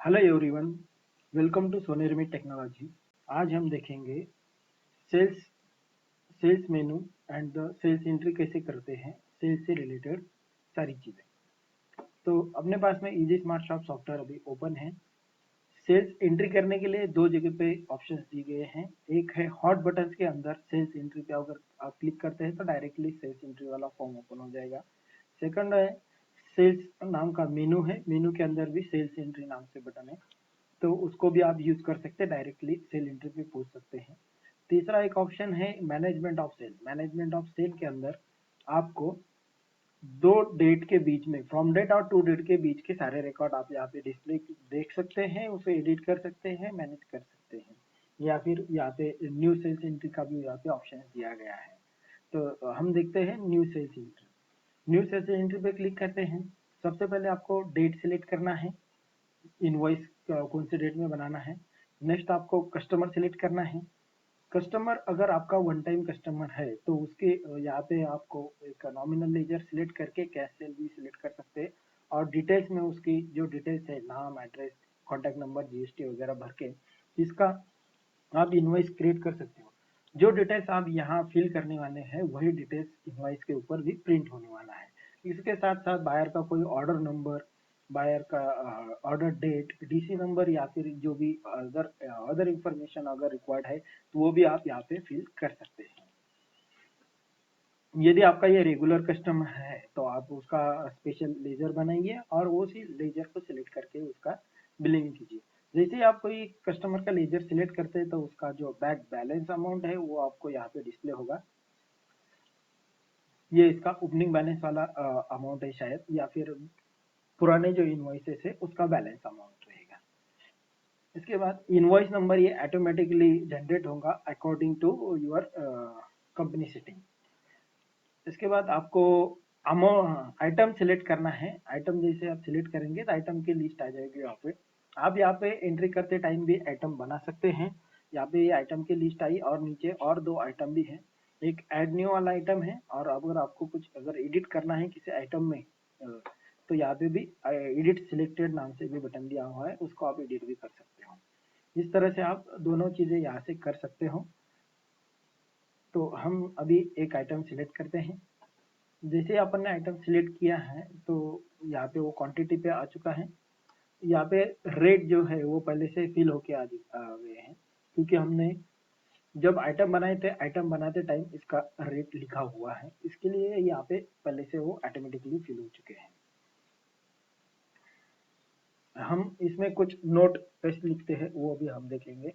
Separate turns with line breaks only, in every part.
Hello everyone, welcome to Sonermi technology. आज हम देखेंगे sales sales menu and the sales entry कैसे करते हैं, सेल्स से रिलेटेड सारी चीज़ें। तो अपने पास में इजी स्मार्ट शॉप सॉफ्टवेयर अभी ओपन है। सेल्स एंट्री करने के लिए दो जगह पे ऑप्शंस दिए गए हैं। एक है हॉट बटन्स के अंदर सेल्स एंट्री पे अगर आप क्लिक करते हैं तो डायरेक्टली सेल्स एंट्री वाला फॉर्म ओपन हो जाएगा। सेकंड है सेल्स नाम का मेनू है, मेनू के अंदर भी सेल्स एंट्री नाम से बटन है, तो उसको भी आप यूज कर सकते हैं, डायरेक्टली सेल एंट्री पे पूछ सकते हैं। तीसरा एक ऑप्शन है management of sale. Management of sale के अंदर आपको दो डेट के बीच में, फ्रॉम डेट और टू डेट के बीच के सारे रिकॉर्ड आप यहाँ पे डिस्प्ले देख सकते हैं, उसे एडिट कर सकते हैं, मैनेज कर सकते हैं, या फिर यहाँ पे न्यू सेल्स एंट्री का भी यहाँ पे ऑप्शन दिया गया है। तो हम देखते हैं new sales entry. New sales entry पे क्लिक करते हैं। सबसे पहले आपको डेट सिलेक्ट करना है, इनवॉइस कौन से डेट में बनाना है। नेक्स्ट आपको कस्टमर सिलेक्ट करना है। कस्टमर अगर आपका वन टाइम कस्टमर है तो उसके यहाँ पे आपको एक नॉमिनल लेजर सिलेक्ट करके कैश सेल भी सिलेक्ट कर सकते हैं, और डिटेल्स में उसकी जो डिटेल्स है, नाम, एड्रेस, कॉन्टैक्ट नंबर, जीएसटी वगैरह भर के इसका आप इनवॉइस क्रिएट कर सकते हो। जो डिटेल्स आप यहाँ फिल करने वाले हैं वही डिटेल्स इनवॉइस के ऊपर भी प्रिंट होने वाला है। इसके साथ साथ बायर का कोई ऑर्डर नंबर, बायर का ऑर्डर डेट, डीसी नंबर, या फिर जो भी अदर इंफॉर्मेशन अगर रिक्वायर्ड है तो वो भी आप यहाँ पे फिल कर सकते हैं। यदि आपका ये रेगुलर कस्टमर है तो आप उसका स्पेशल लेजर बनाइए और वो उसी लेजर को सिलेक्ट करके उसका बिलिंग कीजिए। जैसे ही आप कोई कस्टमर का लेजर सिलेक्ट करते हैं तो उसका जो बैंक बैलेंस अमाउंट है वो आपको यहाँ पे डिस्प्ले होगा। ये इसका ओपनिंग बैलेंस वाला अमाउंट है शायद, या फिर पुराने जो इनवॉइसेस है उसका बैलेंस अमाउंट रहेगा। इसके बाद इनवॉइस नंबर ये ऑटोमेटिकली जनरेट होगा according to your company setting. इसके बाद आपको आइटम सिलेक्ट करना है। आइटम जैसे आप सिलेक्ट करेंगे तो आइटम की लिस्ट आ जाएगी यहाँ पे। आप यहाँ पे एंट्री करते टाइम भी आइटम बना सकते हैं। यहाँ पे ये आइटम की लिस्ट आई और नीचे और दो आइटम भी है। एक ऐड न्यू वाला आइटम है, और अगर आपको कुछ अगर एडिट करना है किसी आइटम में तो यहाँ पे भी एडिट सिलेक्टेड नाम से भी बटन दिया हुआ है, उसको आप एडिट भी कर सकते हो। इस तरह से आप दोनों चीजें यहाँ से कर सकते हो। तो हम अभी एक आइटम सिलेक्ट करते हैं। जैसे अपन ने आइटम सिलेक्ट किया है तो यहाँ पे वो क्वांटिटी पे आ चुका है। यहाँ पे रेट जो है वो पहले से फिल होके आ गए हैं, क्योंकि हमने जब आइटम बनाए थे, आइटम बनाते टाइम इसका रेट लिखा हुआ है, इसके लिए यहाँ पे पहले से वो ऑटोमेटिकली फिल हो चुके हैं। हम इसमें कुछ नोट टेस्ट लिखते हैं, वो भी हम देखेंगे।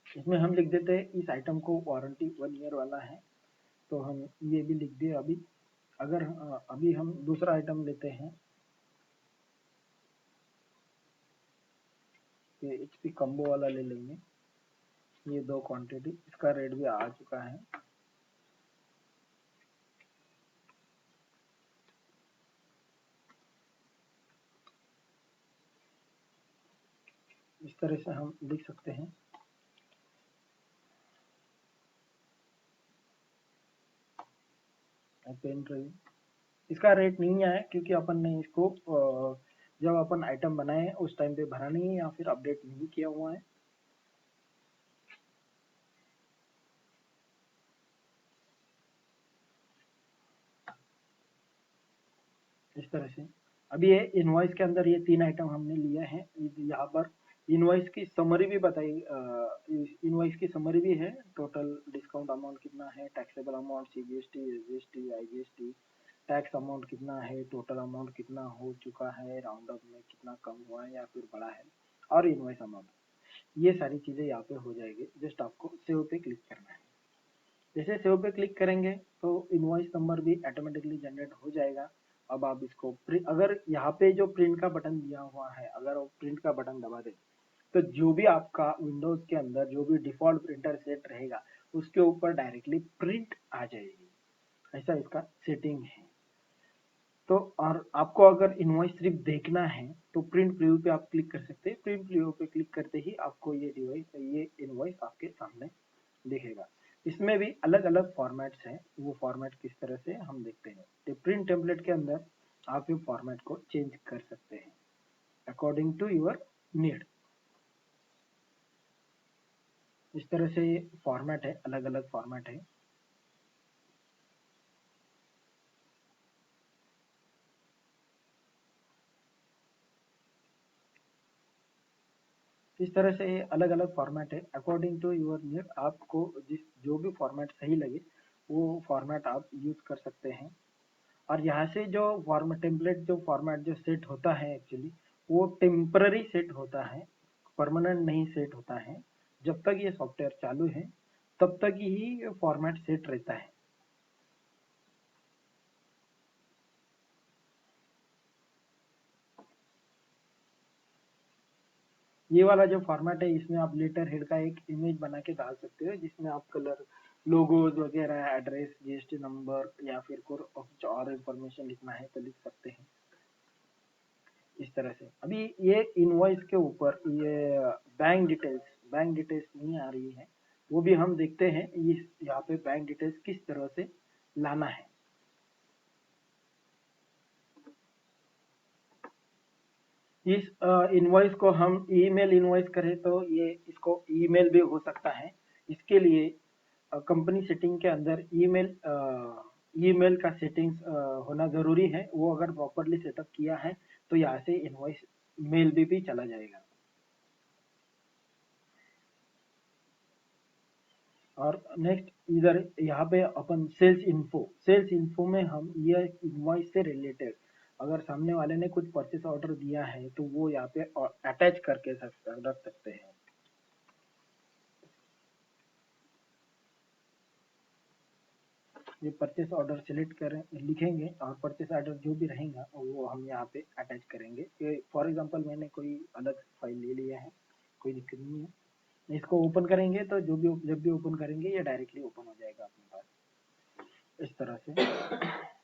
इसमें हम लिख देते हैं इस आइटम को वारंटी 1 ईयर वाला है, तो हम ये भी लिख दिए। अभी अगर अभी हम दूसरा आइटम लेते हैं, ये एचपी कम्बो वाला ले लेंगे। ये दो क्वांटिटी, इसका रेट भी आ चुका है। इस तरह से हम लिख सकते हैं। पेन ड्राइव, इसका रेट नहीं आया क्योंकि अपन ने इसको जब अपन आइटम बनाए उस टाइम पे भरा नहीं है, या फिर अपडेट नहीं किया हुआ है। इस तरह से अभी ये इनवॉइस के अंदर ये 3 आइटम हमने लिए हैं। यहाँ पर इनवॉइस की समरी भी बताई, इनवॉइस की समरी भी है। टोटल डिस्काउंट अमाउंट कितना है, taxable amount, CGST, SGST, IGST, tax amount कितना है, टोटल अमाउंट कितना हो चुका है, राउंड अप में कितना कम हुआ है या फिर बढ़ा है, और इनवॉइस अमाउंट, ये सारी चीजें यहाँ पे हो जाएगी। जस्ट आपको सेव पे क्लिक करना है। जैसे सेव पे क्लिक करेंगे तो इनवॉइस नंबर भी ऑटोमेटिकली जनरेट हो जाएगा। अब आप इसको अगर यहाँ पे जो प्रिंट का बटन दिया हुआ है, अगर वो प्रिंट का बटन दबा दे तो जो भी आपका विंडोज के अंदर जो भी डिफॉल्ट प्रिंटर सेट रहेगा उसके ऊपर डायरेक्टली प्रिंट आ जाएगी। ऐसा इसका सेटिंग है। तो और आपको अगर इनवॉइस सिर्फ देखना है तो प्रिंट प्रीव्यू पे आप क्लिक कर सकते हैं। प्रिंट प्रीव्यू पे क्लिक करते ही आपको ये डिवाइस, ये इनवॉइस आपके सामने दिखेगा। इसमें भी अलग अलग फॉर्मेट्स हैं, वो फॉर्मेट किस तरह से हम देखते हैं। तो प्रिंट टेम्पलेट के अंदर आप ये फॉर्मेट को चेंज कर सकते हैं अकॉर्डिंग टू योर नीड। इस तरह से फॉर्मेट है, अलग अलग फॉर्मेट है। इस तरह से अलग अलग फॉर्मेट है अकॉर्डिंग टू योर नीड। आपको जो भी फॉर्मेट सही लगे वो फॉर्मेट आप यूज कर सकते हैं। और यहाँ से जो फॉर्मेट टेम्पलेट जो फॉर्मेट जो सेट होता है एक्चुअली वो टेम्पररी सेट होता है, परमानेंट नहीं सेट होता है। जब तक ये सॉफ्टवेयर चालू है तब तक ही ये फॉर्मेट सेट रहता है। ये वाला जो फॉर्मेट है इसमें आप लेटर हेड का एक इमेज बना के डाल सकते हो, जिसमें आप कलर, लोगोज वगैरह, एड्रेस, जीएसटी नंबर या फिर कुछ और इंफॉर्मेशन लिखना है तो लिख सकते हैं इस तरह से। अभी ये इनवॉइस के ऊपर ये बैंक डिटेल्स नहीं आ रही है, वो भी हम देखते हैं इस यहाँ पे बैंक डिटेल्स किस तरह से लाना है। इस इनवॉइस को हम ईमेल इनवॉइस करें तो ये इसको ईमेल भी हो सकता है। इसके लिए कंपनी सेटिंग के अंदर ईमेल का सेटिंग्स होना जरूरी है। वो अगर प्रॉपरली सेटअप किया है तो यहाँ से इनवॉइस मेल भी चला जाएगा। और नेक्स्ट इधर यहाँ पे अपन सेल्स इन्फो में हम ये इनवॉइस से रिलेटेड अगर सामने वाले ने कुछ परचेस ऑर्डर दिया है तो वो यहाँ पे अटैच करके रख सकते हैं। ये परचेस ऑर्डर सिलेक्ट करें, लिखेंगे और परचेस ऑर्डर जो भी रहेगा वो हम यहाँ पे अटैच करेंगे। फॉर एग्जांपल मैंने कोई अलग फाइल ले लिया है, कोई दिक्कत नहीं है। इसको ओपन करेंगे तो जब भी ओपन करेंगे ये डायरेक्टली ओपन हो जाएगा अपने पास इस तरह से।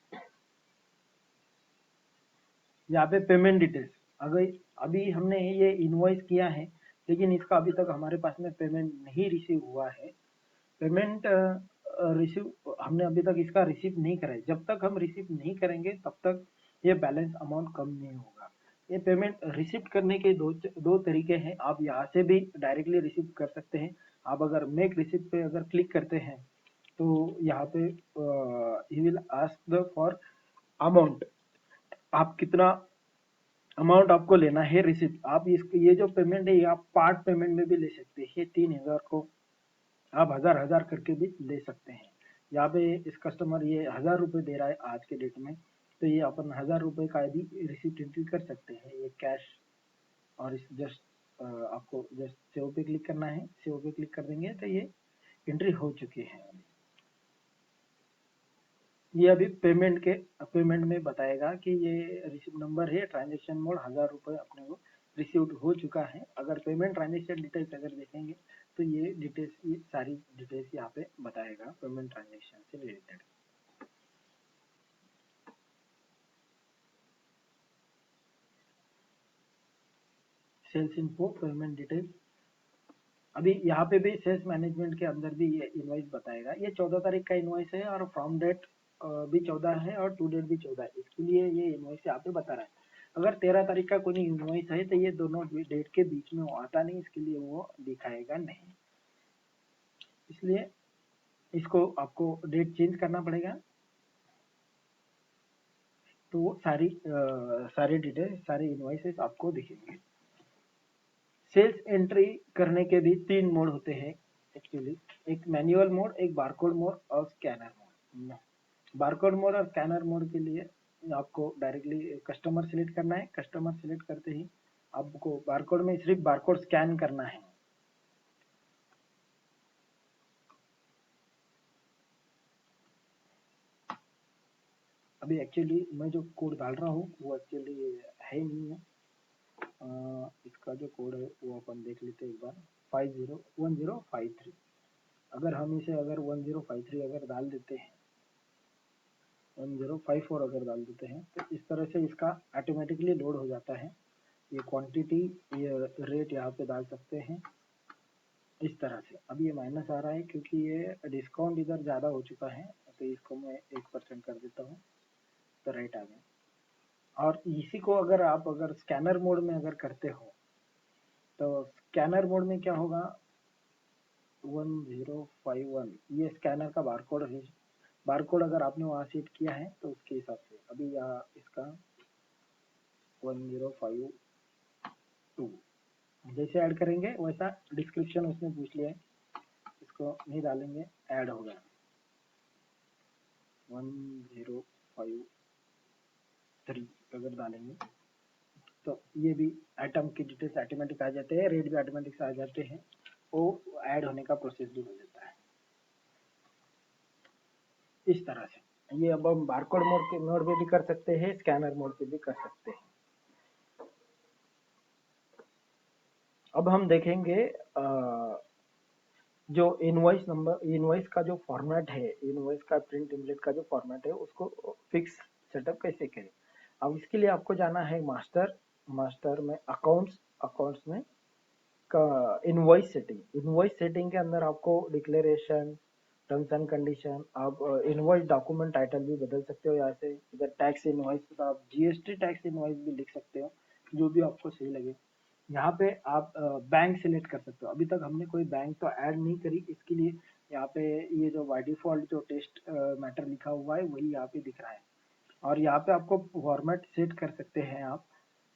यहाँ पे पेमेंट डिटेल्स, अगर अभी हमने ये इनवॉइस किया है लेकिन इसका अभी तक हमारे पास में पेमेंट नहीं रिसीव हुआ है। पेमेंट रिसीव हमने अभी तक इसका रिसीव नहीं करा है। जब तक हम रिसीव नहीं करेंगे तब तक ये बैलेंस अमाउंट कम नहीं होगा। ये पेमेंट रिसीव करने के दो तरीके हैं। आप यहाँ से भी डायरेक्टली रिसीव कर सकते हैं। आप अगर मेक रिसीव पे अगर क्लिक करते हैं तो यहाँ पे he will ask the for amount, आप कितना अमाउंट आपको लेना है रिसिप्ट। आप ये जो पेमेंट है ये आप पार्ट पेमेंट में भी ले सकते हैं। 3000 को आप हजार करके भी ले सकते हैं। यहाँ पे इस कस्टमर ये 1000 रुपये दे रहा है आज के डेट में, तो ये अपन 1000 रुपये का भी रिसिप्ट एंट्री कर सकते हैं ये कैश। और इस जस्ट आपको जस्ट सेव पे क्लिक करना है। सेव पे क्लिक कर देंगे तो ये एंट्री हो चुकी है। ये अभी पेमेंट में बताएगा कि ये रिसीव नंबर है, ट्रांजेक्शन मोड 1000 रुपये अपने को रिसीव्ड हो चुका है। अगर पेमेंट ट्रांजेक्शन डिटेल्स अगर देखेंगे तो ये डिटेल्स, ये सारी डिटेल्स यहाँ पे बताएगा पेमेंट ट्रांजेक्शन से related. Sales info, payment details. अभी यहाँ पे भी सेल्स मैनेजमेंट के अंदर भी ये इनवॉइस बताएगा। ये 14 तारीख का इनवॉइस है और फ्रॉम डेट भी 14 है और टू डेट भी 14 है। इसके लिए ये इनवॉइस यहाँ पे बता रहा है। अगर 13 तारीख का कोई इनवॉइस है तो ये दोनों डेट के बीच में वो आता नहीं, इसके लिए वो दिखाएगा नहीं। इसलिए इसको आपको डेट चेंज करना पड़ेगा। तो वो सारी डिटेल, सारे इनवॉइसेस आपको दिखेंगे। सेल्स एंट्री करने के भी 3 मोड होते हैं एक्चुअली। एक मैनुअल मोड, एक बारकोड मोड और स्कैनर मोड। बारकोड मोड और स्कैनर मोड के लिए आपको डायरेक्टली कस्टमर सिलेक्ट करना है। कस्टमर सिलेक्ट करते ही आपको बारकोड में सिर्फ बारकोड स्कैन करना है। अभी एक्चुअली मैं जो कोड डाल रहा हूँ वो एक्चुअली है नहीं है। इसका जो कोड है वो अपन देख लेते हैं एक बार। 1053। अगर हम इसे अगर 1053 अगर डाल देते हैं, 1054 अगर डाल देते हैं तो इस तरह से इसका ऑटोमेटिकली लोड हो जाता है। ये क्वांटिटी, ये रेट यहाँ पे डाल सकते हैं। इस तरह से। अब ये माइनस आ रहा है क्योंकि ये डिस्काउंट इधर ज़्यादा हो चुका है, तो इसको मैं 1% कर देता हूँ, तो राइट आ गया। और इसी को अगर स्कैनर मोड में अगर करते हो, तो स्कैनर मोड में क्या होगा, 1051 ये स्कैनर का बारकोड है। बारकोड अगर आपने वहाँ सेट किया है तो उसके हिसाब से अभी यहाँ इसका 1052 जैसे ऐड करेंगे वैसा डिस्क्रिप्शन उसने पूछ लिया है, इसको नहीं डालेंगे, ऐड होगा 1053 अगर डालेंगे तो ये भी आइटम की डिटेल्स ऑटोमेटिक आ जाते हैं, रेट भी ऑटोमेटिक आ जाते हैं, वो ऐड होने का प्रोसेस भी हो जाता है इस तरह से। ये अब हम बारकोड मोड पे भी कर सकते हैं, स्कैनर मोड पे भी कर सकते हैं। अब हम देखेंगे जो इनवॉइस का जो फॉर्मेट है, इनवॉइस का प्रिंट टेम्पलेट का जो फॉर्मेट है उसको फिक्स सेटअप कैसे करें। अब इसके लिए आपको जाना है मास्टर में अकाउंट्स में का इनवॉइस सेटिंग के अंदर आपको डिक्लेरेशन, टर्म्स एंड कंडीशन, आप इनवॉइस डॉक्यूमेंट टाइटल भी बदल सकते हो। यहाँ से इधर टैक्स इनवॉइस, तो आप जीएसटी टैक्स इनवॉइस भी लिख सकते हो, जो भी आपको सही लगे। यहाँ पे आप बैंक सिलेक्ट कर सकते हो। अभी तक हमने कोई बैंक तो ऐड नहीं करी, इसके लिए यहाँ पे ये जो बाय डिफॉल्ट जो टेस्ट मैटर लिखा हुआ है वही यहाँ पे दिख रहा है। और यहाँ पे आपको फॉर्मेट सेट कर सकते हैं, आप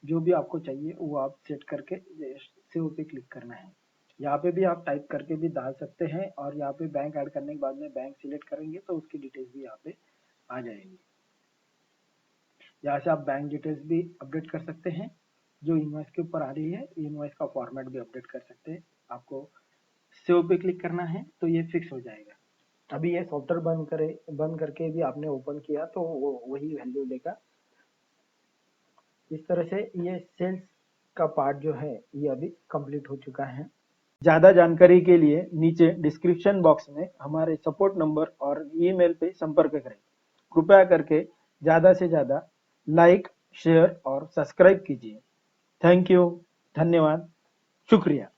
जो भी आपको चाहिए वो आप सेट करके सेव पे क्लिक करना है। यहाँ पे भी आप टाइप करके भी डाल सकते हैं, और यहाँ पे बैंक ऐड करने के बाद में बैंक सिलेक्ट करेंगे तो उसकी डिटेल्स भी यहाँ पे आ जाएंगी। यहाँ से आप बैंक डिटेल्स भी अपडेट कर सकते हैं, जो इनवॉइस के ऊपर आ रही है इनवॉइस का फॉर्मेट भी अपडेट कर सकते हैं। आपको सेव पे क्लिक करना है तो ये फिक्स हो जाएगा। अभी ये सॉफ्टवेयर बंद करके भी आपने ओपन किया तो वो वही वैल्यू देगा। इस तरह से ये सेल्स का पार्ट जो है ये अभी कंप्लीट हो चुका है। ज़्यादा जानकारी के लिए नीचे डिस्क्रिप्शन बॉक्स में हमारे सपोर्ट नंबर और ईमेल पे संपर्क करें। कृपया करके ज़्यादा से ज़्यादा लाइक, शेयर और सब्सक्राइब कीजिए। थैंक यू, धन्यवाद, शुक्रिया।